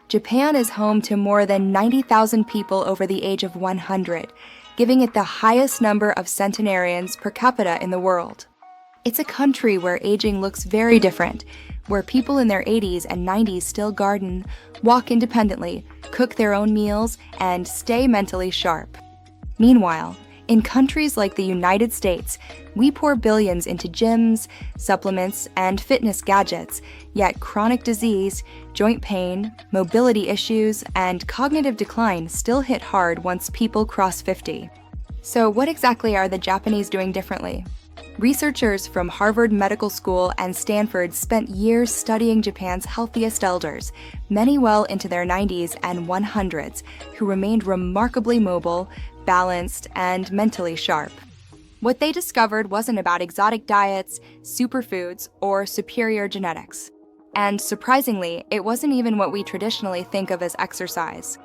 Japan is home to more than 90,000 people over the age of 100, giving it the highest number of centenarians per capita in the world. It's a country where aging looks very different, where people in their 80s and 90s still garden, walk independently, cook their own meals, and stay mentally sharp. Meanwhile, in countries like the United States, we pour billions into gyms, supplements, and fitness gadgets, yet chronic disease, joint pain, mobility issues, and cognitive decline still hit hard once people cross 50. So what exactly are the Japanese doing differently? Researchers from Harvard Medical School and Stanford spent years studying Japan's healthiest elders, many well into their 90s and 100s, who remained remarkably mobile, balanced, and mentally sharp. What they discovered wasn't about exotic diets, superfoods, or superior genetics. And surprisingly, it wasn't even what we traditionally think of as exercise.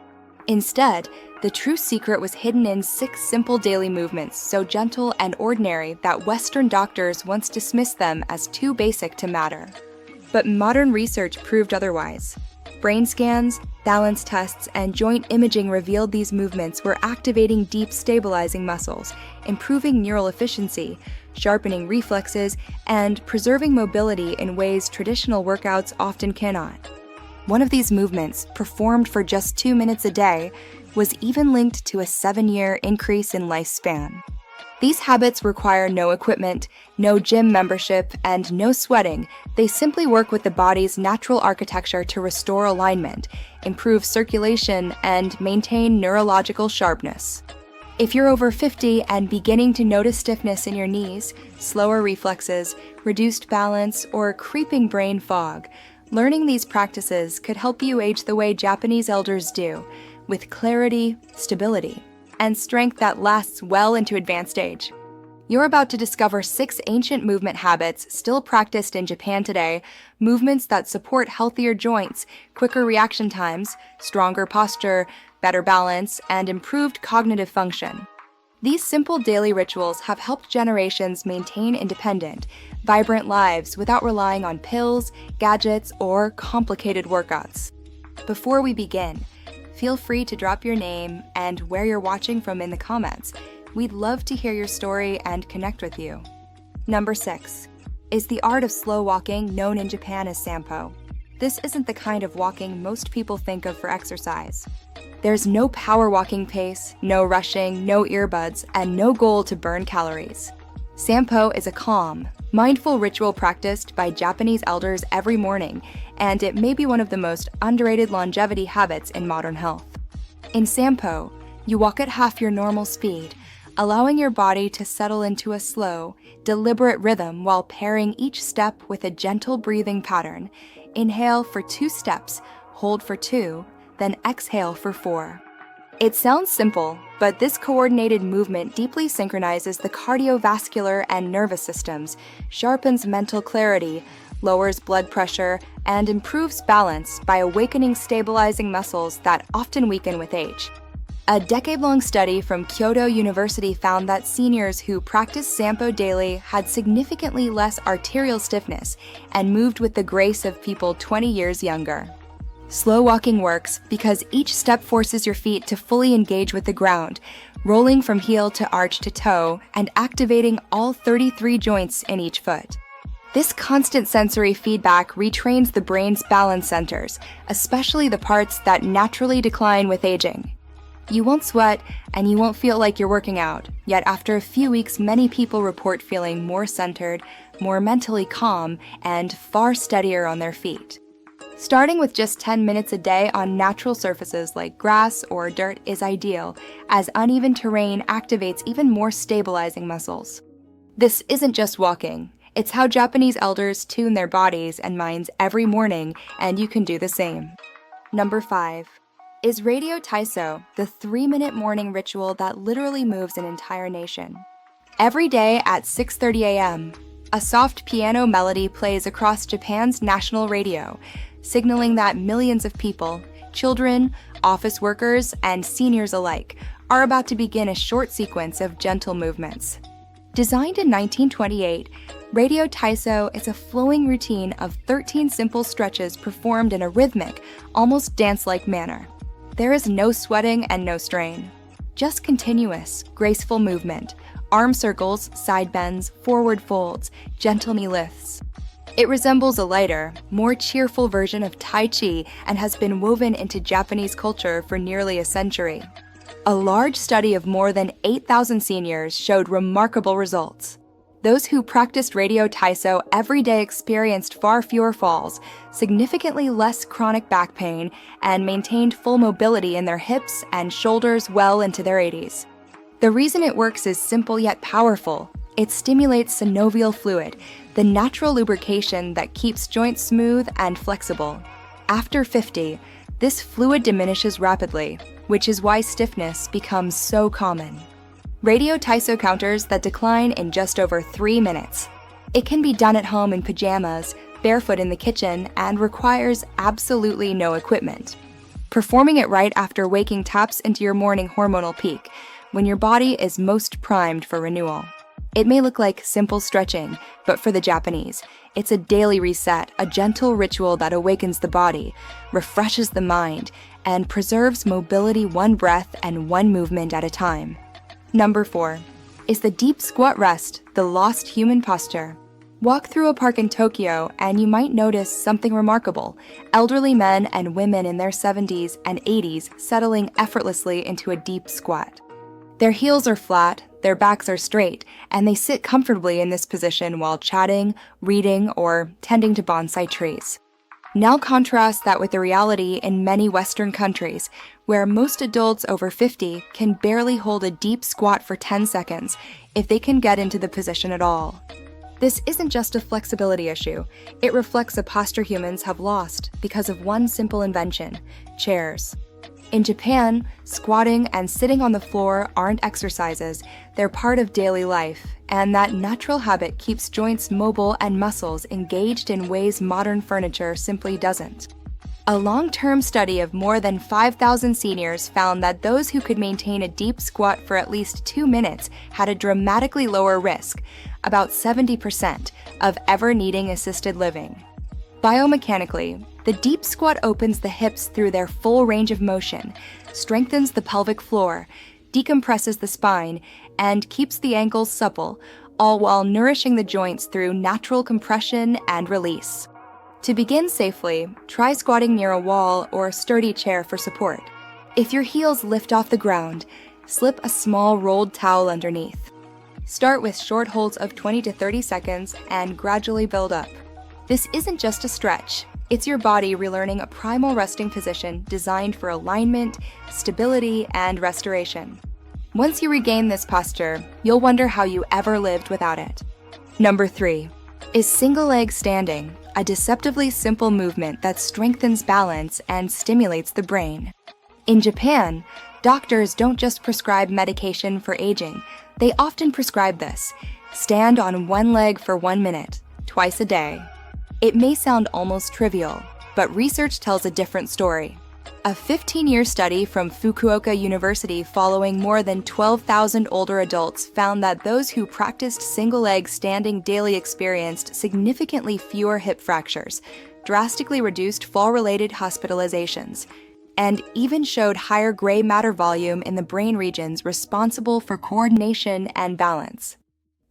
Instead, the true secret was hidden in 6 simple daily movements so gentle and ordinary that Western doctors once dismissed them as too basic to matter. But modern research proved otherwise. Brain scans, balance tests, and joint imaging revealed these movements were activating deep stabilizing muscles, improving neural efficiency, sharpening reflexes, and preserving mobility in ways traditional workouts often cannot. One of these movements, performed for just 2 minutes a day, was even linked to a 7-year increase in lifespan. These habits require no equipment, no gym membership, and no sweating. They simply work with the body's natural architecture to restore alignment, improve circulation, and maintain neurological sharpness. If you're over 50 and beginning to notice stiffness in your knees, slower reflexes, reduced balance, or creeping brain fog, learning these practices could help you age the way Japanese elders do, with clarity, stability, and strength that lasts well into advanced age. You're about to discover 6 ancient movement habits still practiced in Japan today, movements that support healthier joints, quicker reaction times, stronger posture, better balance, and improved cognitive function. These simple daily rituals have helped generations maintain independent, vibrant lives without relying on pills, gadgets, or complicated workouts. Before we begin, feel free to drop your name and where you're watching from in the comments. We'd love to hear your story and connect with you. Number 6 is the art of slow walking, known in Japan as sampo. This isn't the kind of walking most people think of for exercise. There's no power walking pace, no rushing, no earbuds, and no goal to burn calories. Sampo is a calm, mindful ritual practiced by Japanese elders every morning, and it may be one of the most underrated longevity habits in modern health. In sampo, you walk at half your normal speed, allowing your body to settle into a slow, deliberate rhythm while pairing each step with a gentle breathing pattern. Inhale for 2 steps, hold for 2, then exhale for 4. It sounds simple, but this coordinated movement deeply synchronizes the cardiovascular and nervous systems, sharpens mental clarity, lowers blood pressure, and improves balance by awakening stabilizing muscles that often weaken with age. A decade-long study from Kyoto University found that seniors who practiced sampo daily had significantly less arterial stiffness and moved with the grace of people 20 years younger. Slow walking works because each step forces your feet to fully engage with the ground, rolling from heel to arch to toe and activating all 33 joints in each foot. This constant sensory feedback retrains the brain's balance centers, especially the parts that naturally decline with aging. You won't sweat and you won't feel like you're working out, yet after a few weeks, many people report feeling more centered, more mentally calm, and far steadier on their feet. Starting with just 10 minutes a day on natural surfaces like grass or dirt is ideal, as uneven terrain activates even more stabilizing muscles. This isn't just walking. It's how Japanese elders tune their bodies and minds every morning, and you can do the same. Number 5 is Radio Taiso, the 3-minute morning ritual that literally moves an entire nation. Every day at 6:30 a.m., a soft piano melody plays across Japan's national radio, signaling that millions of people, children, office workers, and seniors alike, are about to begin a short sequence of gentle movements. Designed in 1928, Radio Taiso is a flowing routine of 13 simple stretches performed in a rhythmic, almost dance-like manner. There is no sweating and no strain. Just continuous, graceful movement, arm circles, side bends, forward folds, gentle knee lifts. It resembles a lighter, more cheerful version of Tai Chi and has been woven into Japanese culture for nearly a century. A large study of more than 8,000 seniors showed remarkable results. Those who practiced Radio Taiso every day experienced far fewer falls, significantly less chronic back pain, and maintained full mobility in their hips and shoulders well into their 80s. The reason it works is simple yet powerful. It stimulates synovial fluid, the natural lubrication that keeps joints smooth and flexible. After 50, this fluid diminishes rapidly, which is why stiffness becomes so common. Radio Taiso counters that decline in just over 3 minutes. It can be done at home in pajamas, barefoot in the kitchen, and requires absolutely no equipment. Performing it right after waking taps into your morning hormonal peak, when your body is most primed for renewal. It may look like simple stretching, but for the Japanese, it's a daily reset, a gentle ritual that awakens the body, refreshes the mind, and preserves mobility one breath and one movement at a time. Number 4. Is the deep squat rest the lost human posture? Walk through a park in Tokyo and you might notice something remarkable: elderly men and women in their 70s and 80s settling effortlessly into a deep squat. Their heels are flat, their backs are straight, and they sit comfortably in this position while chatting, reading, or tending to bonsai trees. Now contrast that with the reality in many Western countries, where most adults over 50 can barely hold a deep squat for 10 seconds if they can get into the position at all. This isn't just a flexibility issue, it reflects a posture humans have lost because of one simple invention: chairs. In Japan, squatting and sitting on the floor aren't exercises, they're part of daily life, and that natural habit keeps joints mobile and muscles engaged in ways modern furniture simply doesn't. A long-term study of more than 5,000 seniors found that those who could maintain a deep squat for at least 2 minutes had a dramatically lower risk, about 70%, of ever needing assisted living. Biomechanically, the deep squat opens the hips through their full range of motion, strengthens the pelvic floor, decompresses the spine, and keeps the ankles supple, all while nourishing the joints through natural compression and release. To begin safely, try squatting near a wall or a sturdy chair for support. If your heels lift off the ground, slip a small rolled towel underneath. Start with short holds of 20 to 30 seconds and gradually build up. This isn't just a stretch. It's your body relearning a primal resting position designed for alignment, stability, and restoration. Once you regain this posture, you'll wonder how you ever lived without it. Number 3. Is single leg standing, a deceptively simple movement that strengthens balance and stimulates the brain. In Japan, doctors don't just prescribe medication for aging, they often prescribe this: stand on one leg for 1 minute, twice a day. It may sound almost trivial, but research tells a different story. A 15-year study from Fukuoka University following more than 12,000 older adults found that those who practiced single-leg standing daily experienced significantly fewer hip fractures, drastically reduced fall-related hospitalizations, and even showed higher gray matter volume in the brain regions responsible for coordination and balance.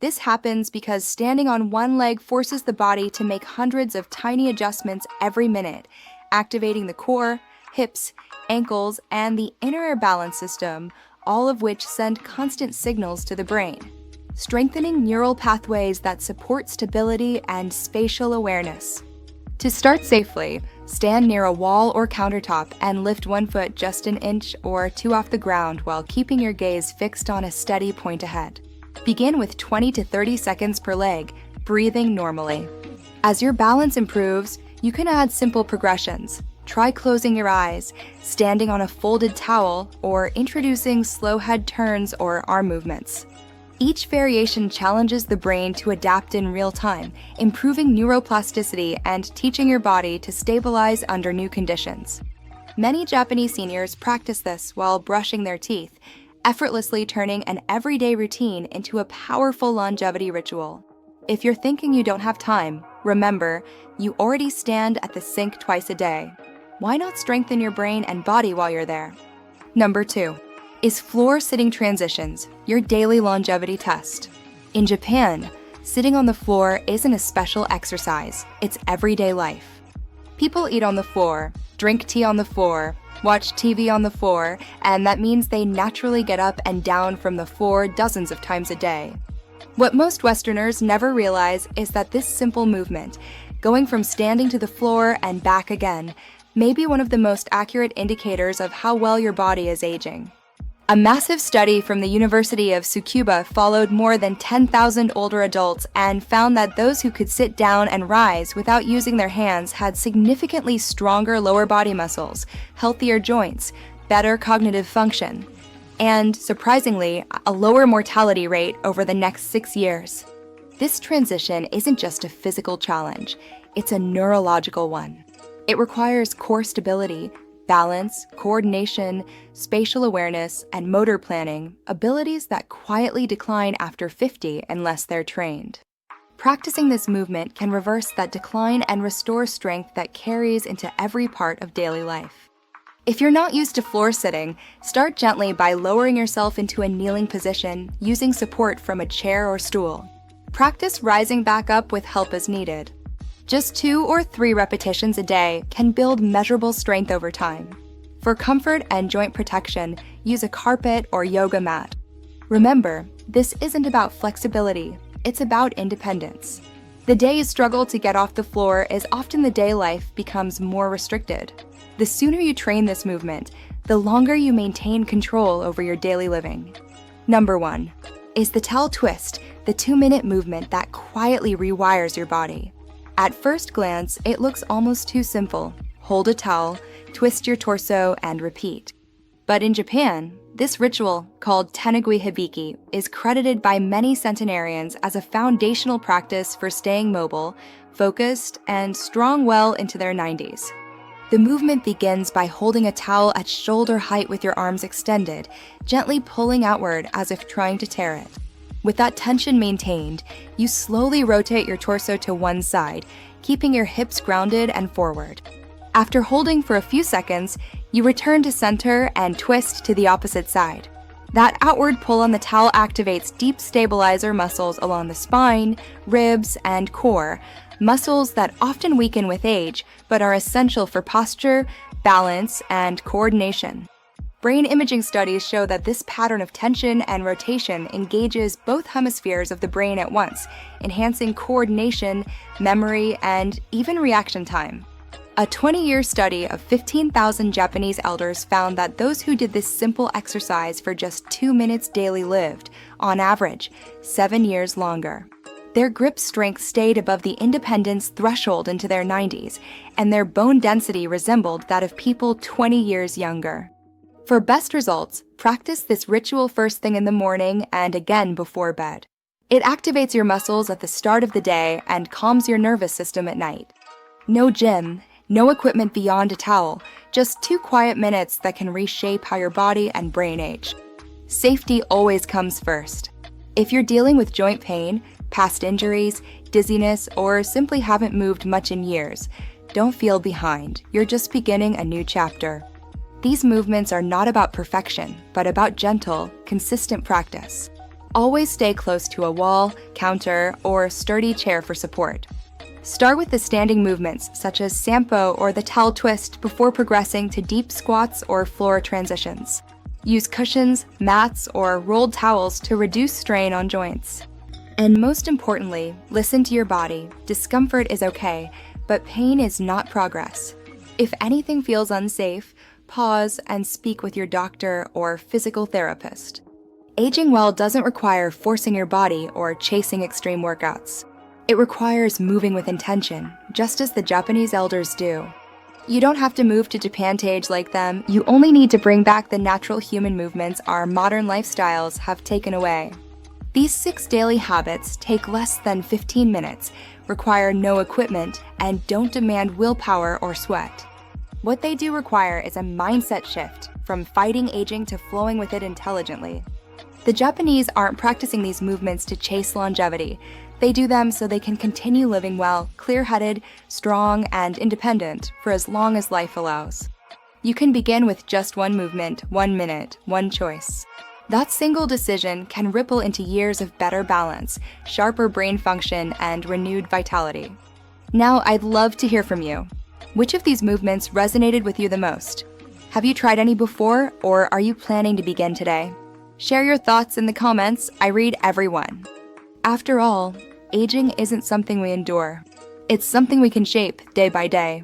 This happens because standing on one leg forces the body to make hundreds of tiny adjustments every minute, activating the core, hips, ankles, and the inner ear balance system, all of which send constant signals to the brain, strengthening neural pathways that support stability and spatial awareness. To start safely, stand near a wall or countertop and lift one foot just an inch or 2 off the ground while keeping your gaze fixed on a steady point ahead. Begin with 20 to 30 seconds per leg, breathing normally. As your balance improves, you can add simple progressions. Try closing your eyes, standing on a folded towel, or introducing slow head turns or arm movements. Each variation challenges the brain to adapt in real time, improving neuroplasticity and teaching your body to stabilize under new conditions. Many Japanese seniors practice this while brushing their teeth, effortlessly turning an everyday routine into a powerful longevity ritual. If you're thinking you don't have time, remember, you already stand at the sink twice a day. Why not strengthen your brain and body while you're there? Number 2. Is floor sitting transitions your daily longevity test? In Japan, sitting on the floor isn't a special exercise, it's everyday life. People eat on the floor, drink tea on the floor, watch TV on the floor, and that means they naturally get up and down from the floor dozens of times a day. What most Westerners never realize is that this simple movement, going from standing to the floor and back again, may be one of the most accurate indicators of how well your body is aging. A massive study from the University of Tsukuba followed more than 10,000 older adults and found that those who could sit down and rise without using their hands had significantly stronger lower body muscles, healthier joints, better cognitive function, and, surprisingly, a lower mortality rate over the next 6 years. This transition isn't just a physical challenge, it's a neurological one. It requires core stability, balance, coordination, spatial awareness, and motor planning, abilities that quietly decline after 50 unless they're trained. Practicing this movement can reverse that decline and restore strength that carries into every part of daily life. If you're not used to floor sitting, start gently by lowering yourself into a kneeling position using support from a chair or stool. Practice rising back up with help as needed. Just 2 or 3 repetitions a day can build measurable strength over time. For comfort and joint protection, use a carpet or yoga mat. Remember, this isn't about flexibility, it's about independence. The day you struggle to get off the floor is often the day life becomes more restricted. The sooner you train this movement, the longer you maintain control over your daily living. Number 1. Is the towel twist, the 2-minute movement that quietly rewires your body. At first glance, it looks almost too simple. Hold a towel, twist your torso, and repeat. But in Japan, this ritual, called Tenugui Hibiki, is credited by many centenarians as a foundational practice for staying mobile, focused, and strong well into their 90s. The movement begins by holding a towel at shoulder height with your arms extended, gently pulling outward as if trying to tear it. With that tension maintained, you slowly rotate your torso to one side, keeping your hips grounded and forward. After holding for a few seconds, you return to center and twist to the opposite side. That outward pull on the towel activates deep stabilizer muscles along the spine, ribs, and core, muscles that often weaken with age but are essential for posture, balance, and coordination. Brain imaging studies show that this pattern of tension and rotation engages both hemispheres of the brain at once, enhancing coordination, memory, and even reaction time. A 20-year study of 15,000 Japanese elders found that those who did this simple exercise for just 2 minutes daily lived, on average, 7 years longer. Their grip strength stayed above the independence threshold into their 90s, and their bone density resembled that of people 20 years younger. For best results, practice this ritual first thing in the morning and again before bed. It activates your muscles at the start of the day and calms your nervous system at night. No gym, no equipment beyond a towel, just 2 quiet minutes that can reshape how your body and brain age. Safety always comes first. If you're dealing with joint pain, past injuries, dizziness, or simply haven't moved much in years, don't feel behind. You're just beginning a new chapter. These movements are not about perfection, but about gentle, consistent practice. Always stay close to a wall, counter, or sturdy chair for support. Start with the standing movements, such as sampo or the towel twist, before progressing to deep squats or floor transitions. Use cushions, mats, or rolled towels to reduce strain on joints. And most importantly, listen to your body. Discomfort is okay, but pain is not progress. If anything feels unsafe, pause and speak with your doctor or physical therapist. Aging well doesn't require forcing your body or chasing extreme workouts. It requires moving with intention, just as the Japanese elders do. You don't have to move to Japan to age like them, you only need to bring back the natural human movements our modern lifestyles have taken away. These 6 daily habits take less than 15 minutes, require no equipment, and don't demand willpower or sweat. What they do require is a mindset shift from fighting aging to flowing with it intelligently. The Japanese aren't practicing these movements to chase longevity. They do them so they can continue living well, clear-headed, strong, and independent for as long as life allows. You can begin with just one movement, 1 minute, one choice. That single decision can ripple into years of better balance, sharper brain function, and renewed vitality. Now, I'd love to hear from you. Which of these movements resonated with you the most? Have you tried any before, or are you planning to begin today? Share your thoughts in the comments. I read every one. After all, aging isn't something we endure. It's something we can shape day by day.